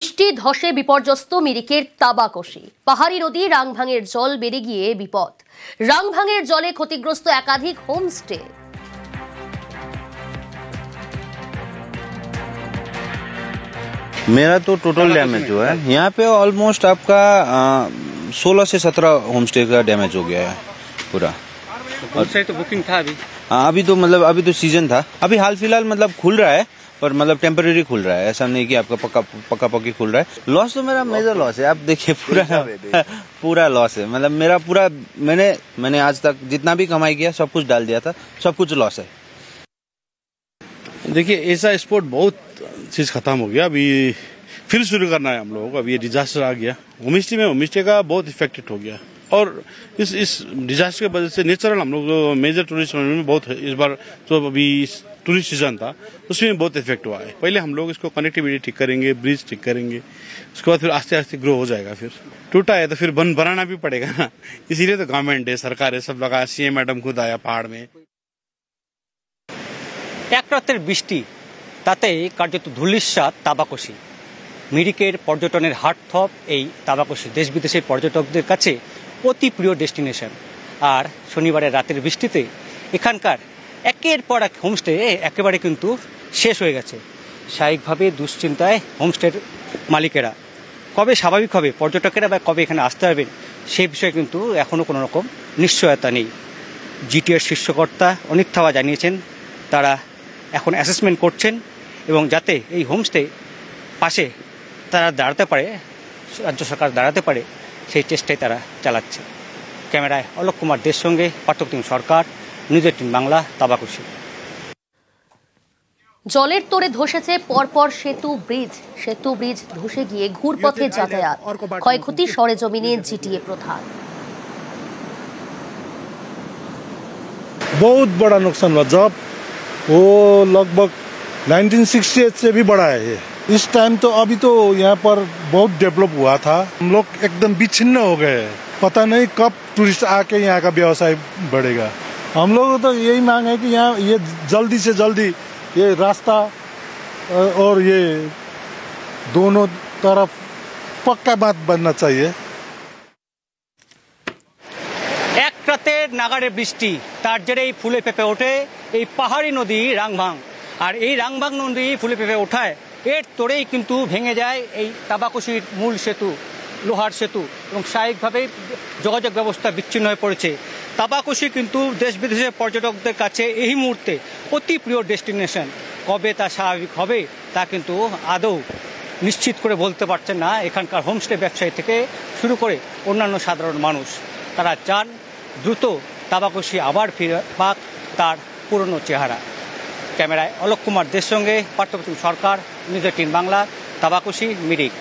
বৃষ্টি ধসে বিপর্যস্ত মিরিকের তাবাকশি। পাহাড়ি নদী রাংভাঙের জল বেড়ে গিয়ে বিপদ। রাংভাঙের জলে ক্ষতিগ্রস্ত একাধিক হোমস্টে। मेरा तो टोटल डैमेज हुआ है। यहाँ पे ऑलमोस्ट आपका 16 से 17 होम स्टे का डैमेज हो गया है पूरा। होम स्टे तो बुकिंग था अभी? हाँ, अभी तो सीजन था। अभी हाल फिलहाल मतलब खुल रहा है, पर मतलब टेम्परेरी खुल रहा है, ऐसा नहीं कि आपका पक्का पक्की खुल रहा है। लॉस तो मेरा मेजर लॉस है। आप देखिए पूरा लॉस है। मतलब मेरा पूरा मैंने आज तक जितना भी कमाई किया सब कुछ डाल दिया था, सब कुछ लॉस है। देखिए, ऐसा स्पोर्ट बहुत चीज खत्म हो गया। अभी फिर शुरू करना है हम लोगों को। अभी ये डिजास्टर आ गया, होम स्टे का बहुत इफेक्टेड हो गया। और इस डिजास्टर की वजह से नेचुरल हम लोग मेजर टूरिस्ट में बहुत इस बार जो अभी टूरिस्ट सीजन था उसमें बहुत इफेक्ट हुआ है। पहले हम लोग इसको कनेक्टिविटी ठीक करेंगे, ब्रिज ठीक करेंगे, उसके बाद फिर आस्ते आस्ते ग्रो हो जाएगा। फिर टूटा है तो फिर बनाना भी पड़ेगा ना। इसीलिए तो गवर्नमेंट है, सरकार है, सब लगा। सीएम मैडम खुद आया पहाड़ में। এক রাতের বৃষ্টি, তাতেই কার্যত ধূলিসাৎ তাবাকশি। মিরিকের পর্যটনের হাটথপ এই তাবাকশি দেশ বিদেশের পর্যটকদের কাছে অতি প্রিয় ডেস্টিনেশন। আর শনিবারের রাতের বৃষ্টিতে এখানকার একের পর এক হোমস্টে একেবারে কিন্তু শেষ হয়ে গেছে। স্বাভাবিকভাবে দুশ্চিন্তায় হোমস্টের মালিকেরা। কবে স্বাভাবিক হবে পর্যটকেরা বা কবে এখানে আসতে পারবেন সেই বিষয়ে কিন্তু এখনও কোনো রকম নিশ্চয়তা নেই। জিটিএর শীর্ষকর্তা অনিক থাওয়া জানিয়েছেন তারা এখন অ্যাসেসমেন্ট করছেন এবং যাতে এই হোমস্টে পাশে তারা দাঁড়াতে পারে, রাজ্য সরকার দাঁড়াতে পারে, সেই চেষ্টাই তারা চালাচ্ছে। ক্যামেরায় অলোক কুমার দের সঙ্গে পার্থপ্রতিম সরকার, নিউজ 18 বাংলা, তাবাকশি। জলের তোড়ে ধসেছে পরপর সেতু ব্রিজ ধসে গিয়ে ঘুরপথে যাতায়াত, ক্ষয়ক্ষতি সরেজমিনে জিটিএ প্রধান। बहुत बड़ा नुकसान हुआ। जब वो लगभग 1968 से भी बड़ा है ये। इस टाइम तो अभी तो यहाँ पर बहुत डेवलप हुआ था। हम लोग एकदम विच्छिन्न हो गए। पता नहीं कब टूरिस्ट आके यहाँ का व्यवसाय बढ़ेगा। हम लोग तो यही मांग है कि यहाँ ये जल्दी से जल्दी ये रास्ता और ये दोनों तरफ पक्का बात बनना चाहिए। এক রাতের নাগাড়ে বৃষ্টি, তার জেরেই ফুলে ফেঁপে ওঠে এই পাহাড়ি নদী রাংভাং। আর এই রাংভাং নদী ফুলে ফেঁপে ওঠায় এর তোড়েই কিন্তু ভেঙে যায় এই তাবাকশির মূল সেতু, লোহার সেতু, এবং স্বাভাবিকভাবে যোগাযোগ ব্যবস্থা বিচ্ছিন্ন হয়ে পড়েছে। তাবাকশি কিন্তু দেশ বিদেশের পর্যটকদের কাছে এই মুহূর্তে অতি প্রিয় ডেস্টিনেশন। কবে তা স্বাভাবিক হবে তা কিন্তু আদৌ নিশ্চিত করে বলতে পারছেন না এখানকার হোমস্টে ব্যবসায়ী থেকে শুরু করে অন্যান্য সাধারণ মানুষ। তারা চান দ্রুত তাবাকশি আবার ফিরে পাক তার পুরনো চেহারা। ক্যামেরায় অলোক কুমার দের সঙ্গে পার্থপ্রতিম সরকার, নিউজ 18 বাংলা, তাবাকশি, মিরিক।